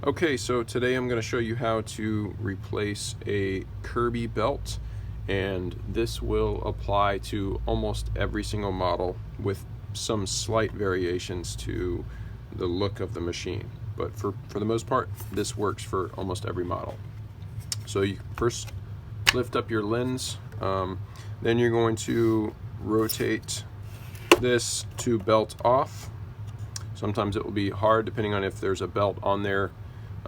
Okay, so today I'm going to show you how to replace a Kirby belt, and this will apply to almost every single model with some slight variations to the look of the machine. But for the most part, this works for almost every model. So you first lift up your lens, then you're going to rotate this to belt off. Sometimes it will be hard depending on if there's a belt on there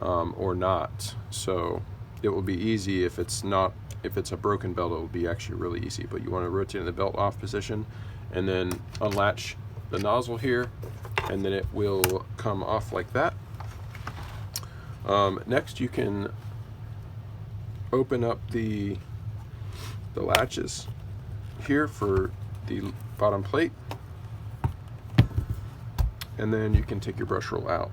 or not. So it will be easy if it's a broken belt. It will be actually really easy. But you want to rotate in the belt off position, and then unlatch the nozzle here, and then it will come off like that. Next, you can open up the latches here for the bottom plate, and then you can take your brush roll out.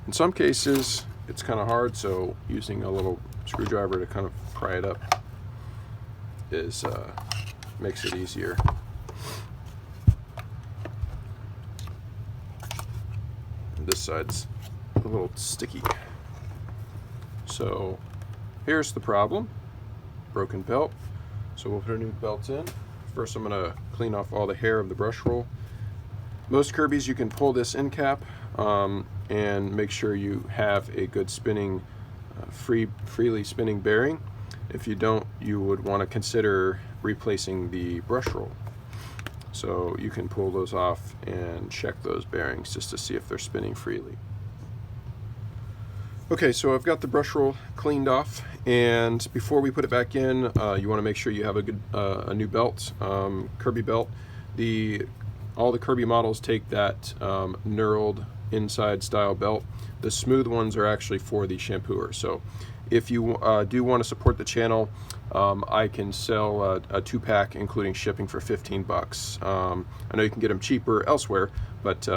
In some cases it's kind of hard, so using a little screwdriver to kind of pry it up makes it easier. And this side's a little sticky. So here's the problem: broken belt. So we'll put a new belt in. First, I'm going to clean off all the hair of the brush roll. Most Kirbys, you can pull this end cap and make sure you have a good spinning, freely spinning bearing. If you don't, you would want to consider replacing the brush roll. So you can pull those off and check those bearings just to see if they're spinning freely. Okay, so I've got the brush roll cleaned off, and before we put it back in, you want to make sure you have a new belt, Kirby belt. All the Kirby models take that knurled inside style belt. The smooth ones are actually for the shampooer. So if you do want to support the channel, I can sell a 2-pack including shipping for 15 bucks. I know you can get them cheaper elsewhere, but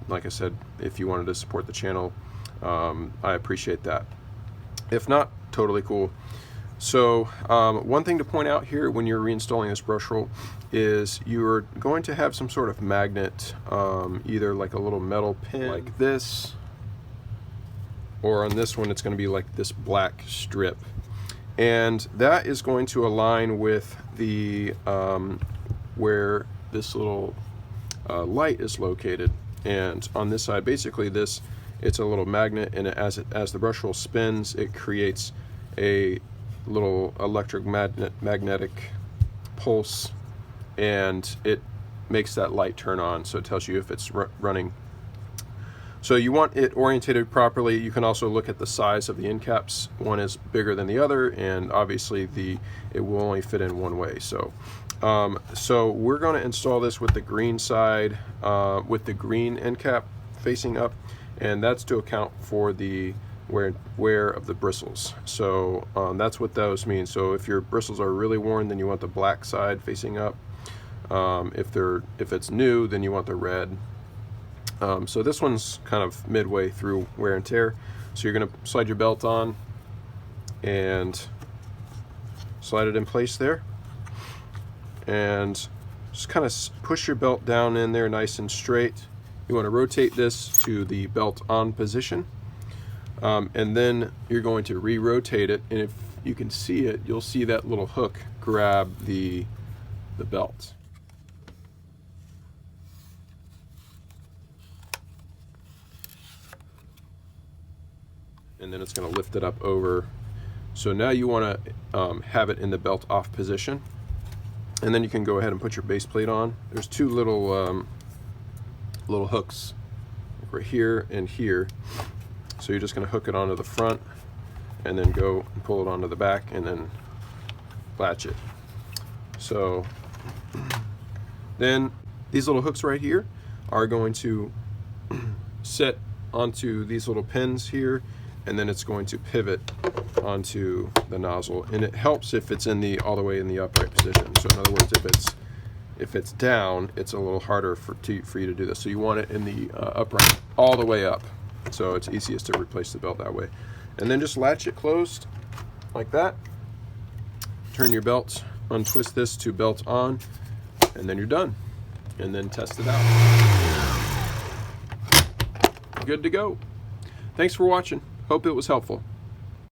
like I said, if you wanted to support the channel, I appreciate that. If not, totally cool. So one thing to point out here when you're reinstalling this brush roll is you're going to have some sort of magnet, either like a little metal pin like this, or on this one it's going to be like this black strip, and that is going to align with the where this little light is located. And on this side, basically it's a little magnet, and as the brush roll spins, it creates a little magnetic pulse, and it makes that light turn on, so it tells you if it's running. So you want it orientated properly. You can also look at the size of the end caps. One is bigger than the other, and obviously it will only fit in one way. So we're going to install this with the green side, with the green end cap facing up, and that's to account for the wear of the bristles. So that's what those mean. So if your bristles are really worn, then you want the black side facing up. If it's new, then you want the red. So this one's kind of midway through wear and tear. So you're going to slide your belt on and slide it in place there, and just kind of push your belt down in there nice and straight. You want to rotate this to the belt on position, and then you're going to re-rotate it, and if you can see it, you'll see that little hook grab the belt. And then it's going to lift it up over. So now you want to have it in the belt off position, and then you can go ahead and put your base plate on. There's two little hooks right here and here. So you're just going to hook it onto the front, and then go and pull it onto the back, and then latch it. So then these little hooks right here are going to set onto these little pins here, and then it's going to pivot onto the nozzle. And it helps if it's all the way in the upright position. So in other words, if it's down, it's a little harder for you to do this. So you want it in the upright all the way up. So it's easiest to replace the belt that way. And then just latch it closed like that. Turn your belt, untwist this to belt on, and then you're done. And then test it out. Good to go. Thanks for watching. Hope it was helpful.